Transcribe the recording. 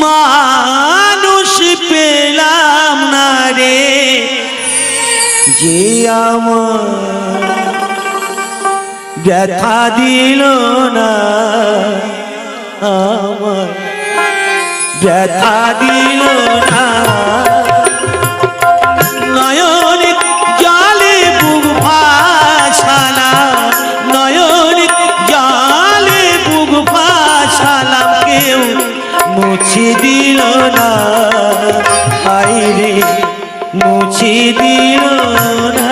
মানুষ পেলাম না রে, যে আমার ব্যথা দিল না, আমার ব্যথা দিল না। নয়ন জলে বুক ভাসালাম, নয়ন জলে বুক ভাসালাম, কেউ মুছে দিল না, হায় রে মুছে দিল না।